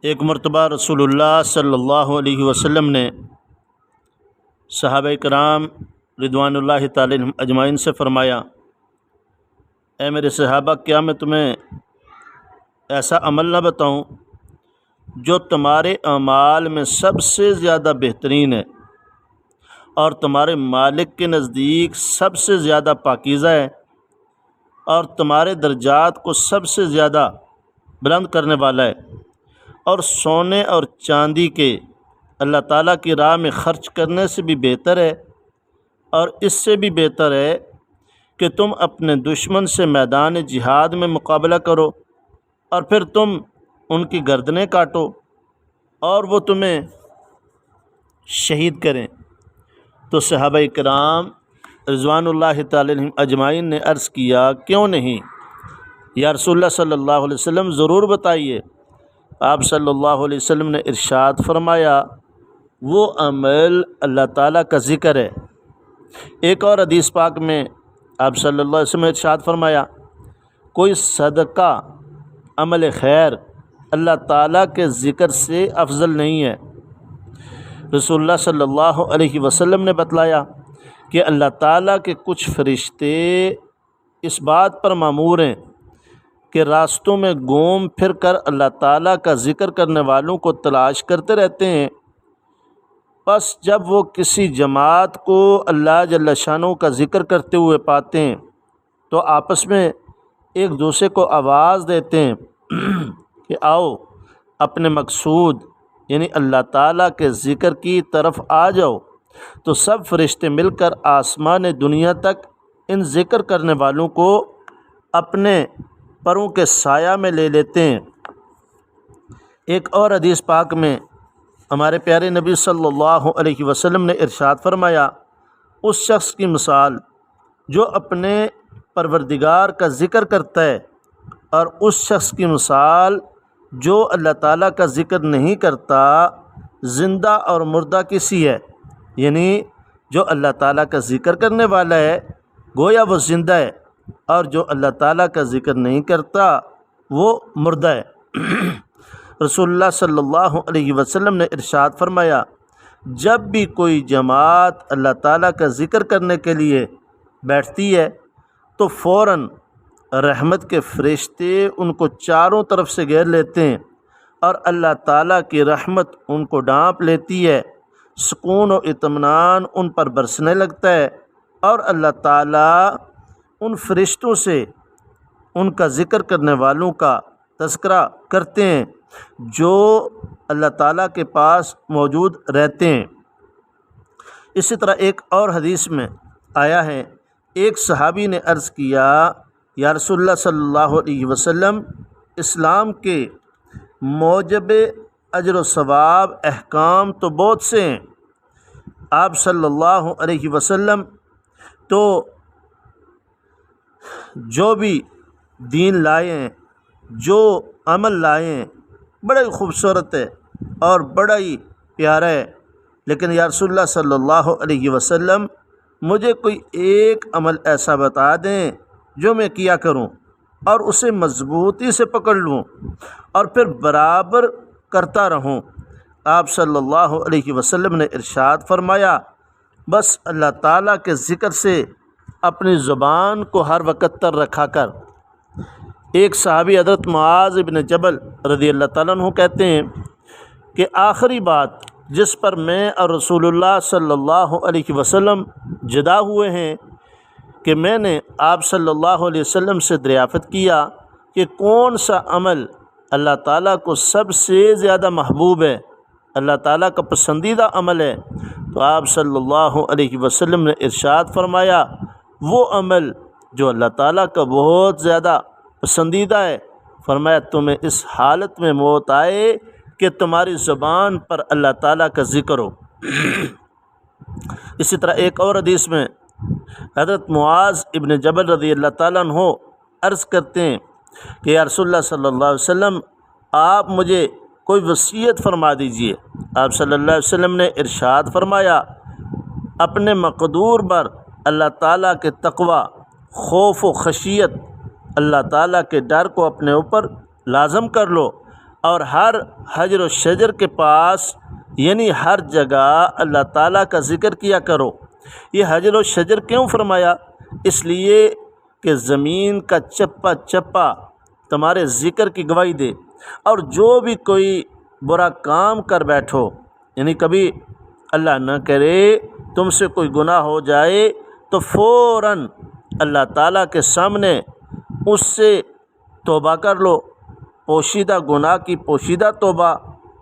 ایک مرتبہ رسول اللہ صلی اللہ علیہ وسلم نے صحابہ کرام رضوان اللہ تعالی عنہم اجمعین سے فرمایا، اے میرے صحابہ، کیا میں تمہیں ایسا عمل نہ بتاؤں جو تمہارے اعمال میں سب سے زیادہ بہترین ہے اور تمہارے مالک کے نزدیک سب سے زیادہ پاکیزہ ہے اور تمہارے درجات کو سب سے زیادہ بلند کرنے والا ہے اور سونے اور چاندی کے اللہ تعالیٰ کی راہ میں خرچ کرنے سے بھی بہتر ہے، اور اس سے بھی بہتر ہے کہ تم اپنے دشمن سے میدان جہاد میں مقابلہ کرو اور پھر تم ان کی گردنیں کاٹو اور وہ تمہیں شہید کریں۔ تو صحابہ کرام رضوان اللہ تعالی عنہم اجمعین نے عرض کیا، کیوں نہیں یا رسول اللہ صلی اللہ علیہ وسلم، ضرور بتائیے۔ آپ صلی اللہ علیہ وسلم نے ارشاد فرمایا، وہ عمل اللہ تعالیٰ کا ذکر ہے۔ ایک اور حدیث پاک میں آپ صلی اللہ علیہ وسلم نے ارشاد فرمایا، کوئی صدقہ عمل خیر اللہ تعالیٰ کے ذکر سے افضل نہیں ہے۔ رسول اللہ صلی اللہ علیہ وسلم نے بتلایا کہ اللہ تعالیٰ کے کچھ فرشتے اس بات پر مامور ہیں کہ راستوں میں گھوم پھر کر اللہ تعالیٰ کا ذکر کرنے والوں کو تلاش کرتے رہتے ہیں۔ بس جب وہ کسی جماعت کو اللہ جل شانہ کا ذکر کرتے ہوئے پاتے ہیں تو آپس میں ایک دوسرے کو آواز دیتے ہیں کہ آؤ اپنے مقصود یعنی اللہ تعالیٰ کے ذکر کی طرف آ جاؤ۔ تو سب فرشتے مل کر آسمان دنیا تک ان ذکر کرنے والوں کو اپنے پروں کے سایہ میں لے لیتے ہیں۔ ایک اور حدیث پاک میں ہمارے پیارے نبی صلی اللہ علیہ وسلم نے ارشاد فرمایا، اس شخص کی مثال جو اپنے پروردگار کا ذکر کرتا ہے اور اس شخص کی مثال جو اللہ تعالیٰ کا ذکر نہیں کرتا، زندہ اور مردہ کسی ہے۔ یعنی جو اللہ تعالیٰ کا ذکر کرنے والا ہے گویا وہ زندہ ہے، اور جو اللہ تعالیٰ کا ذکر نہیں کرتا وہ مردہ ہے۔ رسول اللہ صلی اللہ علیہ وسلم نے ارشاد فرمایا، جب بھی کوئی جماعت اللہ تعالیٰ کا ذکر کرنے کے لیے بیٹھتی ہے تو فوراً رحمت کے فرشتے ان کو چاروں طرف سے گھیر لیتے ہیں اور اللہ تعالیٰ کی رحمت ان کو ڈھانپ لیتی ہے، سکون و اطمینان ان پر برسنے لگتا ہے، اور اللہ تعالیٰ ان فرشتوں سے ان کا ذکر کرنے والوں کا تذکرہ کرتے ہیں جو اللہ تعالیٰ کے پاس موجود رہتے ہیں۔ اسی طرح ایک اور حدیث میں آیا ہے، ایک صحابی نے عرض کیا، یا رسول اللہ صلی اللہ علیہ وسلم، اسلام کے موجب اجر و ثواب احکام تو بہت سے ہیں، آپ صلی اللہ علیہ وسلم تو جو بھی دین لائے ہیں، جو عمل لائے ہیں، بڑا ہی خوبصورت ہے اور بڑا ہی پیارا ہے، لیکن یا رسول اللہ صلی اللہ علیہ وسلم، مجھے کوئی ایک عمل ایسا بتا دیں جو میں کیا کروں اور اسے مضبوطی سے پکڑ لوں اور پھر برابر کرتا رہوں۔ آپ صلی اللہ علیہ وسلم نے ارشاد فرمایا، بس اللہ تعالیٰ کے ذکر سے اپنی زبان کو ہر وقت تر رکھا کر۔ ایک صحابی حضرت معاذ بن جبل رضی اللہ تعالیٰ عنہ کہتے ہیں کہ آخری بات جس پر میں اور رسول اللہ صلی اللہ علیہ وسلم جدا ہوئے ہیں کہ میں نے آپ صلی اللہ علیہ وسلم سے دریافت کیا کہ کون سا عمل اللہ تعالیٰ کو سب سے زیادہ محبوب ہے، اللہ تعالیٰ کا پسندیدہ عمل ہے، تو آپ صلی اللہ علیہ وسلم نے ارشاد فرمایا، وہ عمل جو اللہ تعالیٰ کا بہت زیادہ پسندیدہ ہے، فرمایا تمہیں اس حالت میں موت آئے کہ تمہاری زبان پر اللہ تعالیٰ کا ذکر ہو۔ اسی طرح ایک اور حدیث میں حضرت معاذ ابن جبل رضی اللہ تعالیٰ عنہ عرض کرتے ہیں کہ یا رسول اللہ صلی اللہ علیہ وسلم، آپ مجھے کوئی وصیت فرما دیجئے۔ آپ صلی اللہ علیہ وسلم نے ارشاد فرمایا، اپنے مقدور پر اللہ تعالیٰ کے تقوی، خوف و خشیت، اللہ تعالیٰ کے ڈر کو اپنے اوپر لازم کر لو اور ہر حجر و شجر کے پاس یعنی ہر جگہ اللہ تعالیٰ کا ذکر کیا کرو۔ یہ حجر و شجر کیوں فرمایا؟ اس لیے کہ زمین کا چپا چپا تمہارے ذکر کی گواہی دے، اور جو بھی کوئی برا کام کر بیٹھو، یعنی کبھی اللہ نہ کرے تم سے کوئی گناہ ہو جائے تو فوراً اللہ تعالیٰ کے سامنے اس سے توبہ کر لو، پوشیدہ گناہ کی پوشیدہ توبہ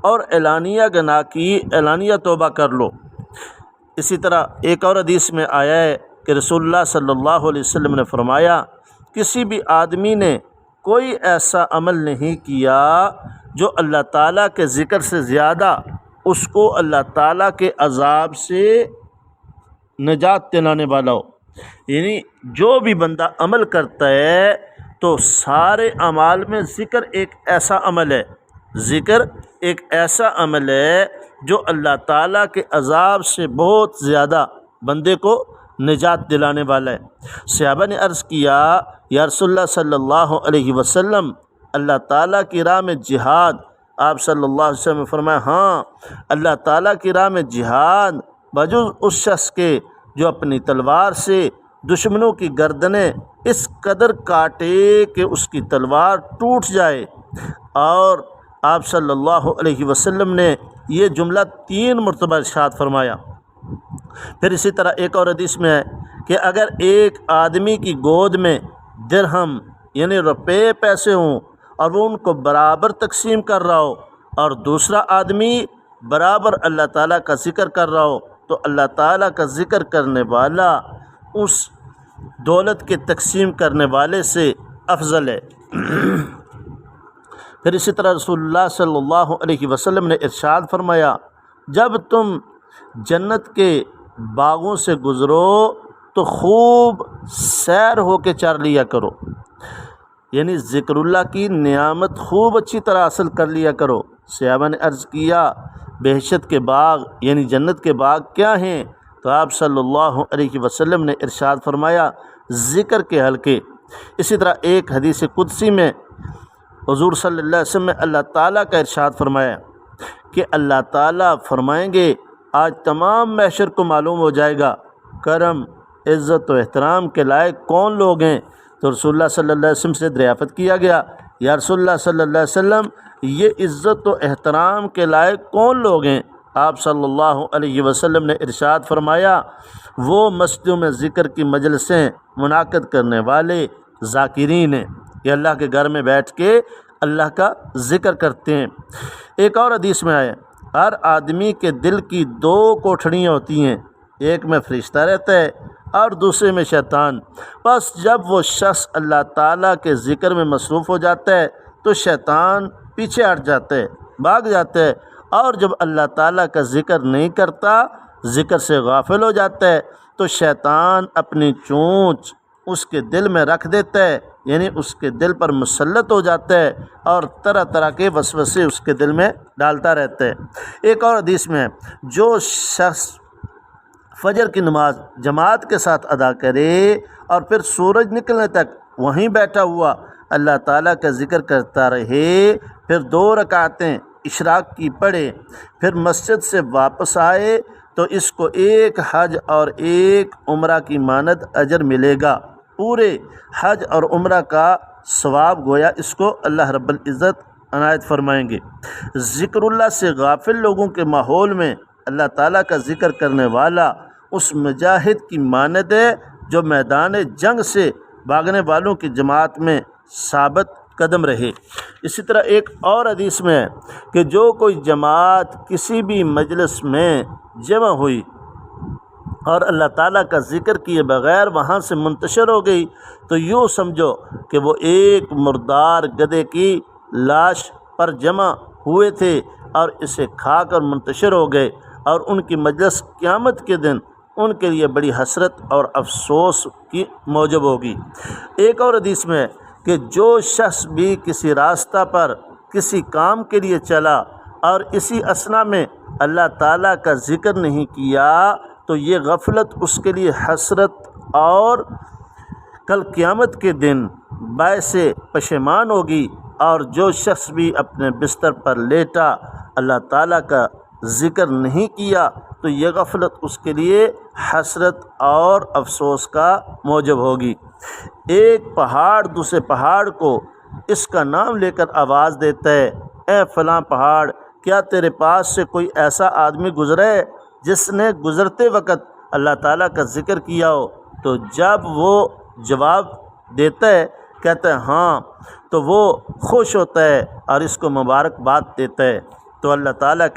اور اعلانیہ گناہ کی اعلانیہ توبہ کر لو۔ اسی طرح ایک اور حدیث میں آیا ہے کہ رسول اللہ صلی اللہ علیہ وسلم نے فرمایا، کسی بھی آدمی نے کوئی ایسا عمل نہیں کیا جو اللہ تعالیٰ کے ذکر سے زیادہ اس کو اللہ تعالیٰ کے عذاب سے نجات دلانے والا ہو۔ یعنی جو بھی بندہ عمل کرتا ہے تو سارے اعمال میں ذکر ایک ایسا عمل ہے، ذکر ایک ایسا عمل ہے جو اللہ تعالیٰ کے عذاب سے بہت زیادہ بندے کو نجات دلانے والا ہے۔ صحابہ نے عرض کیا، یا رسول اللہ صلی اللہ علیہ وسلم، اللہ تعالیٰ کی راہ میں جہاد؟ آپ صلی اللہ علیہ وسلم نے فرمایا، ہاں، اللہ تعالیٰ کی راہ میں جہاد بجز اس شخص کے جو اپنی تلوار سے دشمنوں کی گردنیں اس قدر کاٹے کہ اس کی تلوار ٹوٹ جائے۔ اور آپ صلی اللہ علیہ وسلم نے یہ جملہ 3 مرتبہ ارشاد فرمایا۔ پھر اسی طرح ایک اور حدیث میں ہے کہ اگر ایک آدمی کی گود میں درہم یعنی روپے پیسے ہوں اور وہ ان کو برابر تقسیم کر رہا ہو، اور دوسرا آدمی برابر اللہ تعالیٰ کا ذکر کر رہا ہو، تو اللہ تعالیٰ کا ذکر کرنے والا اس دولت کے تقسیم کرنے والے سے افضل ہے۔ پھر اسی طرح رسول اللہ صلی اللہ علیہ وسلم نے ارشاد فرمایا، جب تم جنت کے باغوں سے گزرو تو خوب سیر ہو کے چر لیا کرو، یعنی ذکر اللہ کی نعمت خوب اچھی طرح حاصل کر لیا کرو۔ صحابہ نے عرض کیا، بہشت کے باغ یعنی جنت کے باغ کیا ہیں؟ تو آپ صلی اللہ علیہ وسلم نے ارشاد فرمایا، ذکر کے حلقے۔ اسی طرح ایک حدیث قدسی میں حضور صلی اللہ علیہ وسلم نے اللہ تعالیٰ کا ارشاد فرمایا کہ اللہ تعالیٰ فرمائیں گے، آج تمام محشر کو معلوم ہو جائے گا کرم، عزت و احترام کے لائق کون لوگ ہیں۔ تو رسول اللہ صلی اللہ علیہ وسلم سے دریافت کیا گیا، یا رسول اللہ صلی اللہ علیہ وسلم، یہ عزت و احترام کے لائق کون لوگ ہیں؟ آپ صلی اللہ علیہ وسلم نے ارشاد فرمایا، وہ مسجدوں میں ذکر کی مجلسیں منعقد کرنے والے ذاکرین ہیں، کہ اللہ کے گھر میں بیٹھ کے اللہ کا ذکر کرتے ہیں۔ ایک اور حدیث میں آیا، ہر آدمی کے دل کی 2 کوٹھڑیاں ہوتی ہیں، ایک میں فرشتہ رہتا ہے اور دوسرے میں شیطان۔ بس جب وہ شخص اللہ تعالیٰ کے ذکر میں مصروف ہو جاتا ہے تو شیطان پیچھے ہٹ جاتا ہے، بھاگ جاتا ہے، اور جب اللہ تعالیٰ کا ذکر نہیں کرتا، ذکر سے غافل ہو جاتا ہے، تو شیطان اپنی چونچ اس کے دل میں رکھ دیتا ہے، یعنی اس کے دل پر مسلط ہو جاتا ہے اور طرح طرح کے وسوسے اس کے دل میں ڈالتا رہتا ہے۔ ایک اور حدیث میں، جو شخص فجر کی نماز جماعت کے ساتھ ادا کرے اور پھر سورج نکلنے تک وہیں بیٹھا ہوا اللہ تعالیٰ کا ذکر کرتا رہے، پھر 2 رکعتیں اشراق کی پڑھے، پھر مسجد سے واپس آئے، تو اس کو 1 حج اور 1 عمرہ کی مانند اجر ملے گا۔ پورے حج اور عمرہ کا ثواب گویا اس کو اللہ رب العزت عنایت فرمائیں گے۔ ذکر اللہ سے غافل لوگوں کے ماحول میں اللہ تعالیٰ کا ذکر کرنے والا اس مجاہد کی مانند ہے جو میدان جنگ سے بھاگنے والوں کی جماعت میں ثابت قدم رہے۔ اسی طرح ایک اور حدیث میں ہے کہ جو کوئی جماعت کسی بھی مجلس میں جمع ہوئی اور اللہ تعالیٰ کا ذکر کیے بغیر وہاں سے منتشر ہو گئی، تو یوں سمجھو کہ وہ ایک مردار گدھے کی لاش پر جمع ہوئے تھے اور اسے کھا کر منتشر ہو گئے، اور ان کی مجلس قیامت کے دن ان کے لیے بڑی حسرت اور افسوس کی موجب ہوگی۔ ایک اور حدیث میں ہے کہ جو شخص بھی کسی راستہ پر کسی کام کے لیے چلا اور اسی اثنا میں اللہ تعالیٰ کا ذکر نہیں کیا، تو یہ غفلت اس کے لیے حسرت اور کل قیامت کے دن باعث پشیمان ہوگی۔ اور جو شخص بھی اپنے بستر پر لیٹا اللہ تعالیٰ کا ذکر نہیں کیا تو یہ غفلت اس کے لیے حسرت اور افسوس کا موجب ہوگی۔ ایک پہاڑ دوسرے پہاڑ کو اس کا نام لے کر آواز دیتا ہے، اے فلاں پہاڑ، کیا تیرے پاس سے کوئی ایسا آدمی گزرا ہے جس نے گزرتے وقت اللہ تعالیٰ کا ذکر کیا ہو؟ تو جب وہ جواب دیتا ہے، کہتا ہے ہاں، تو وہ خوش ہوتا ہے اور اس کو مبارکباد دیتا ہے۔ تو اللہ تعالیٰ کے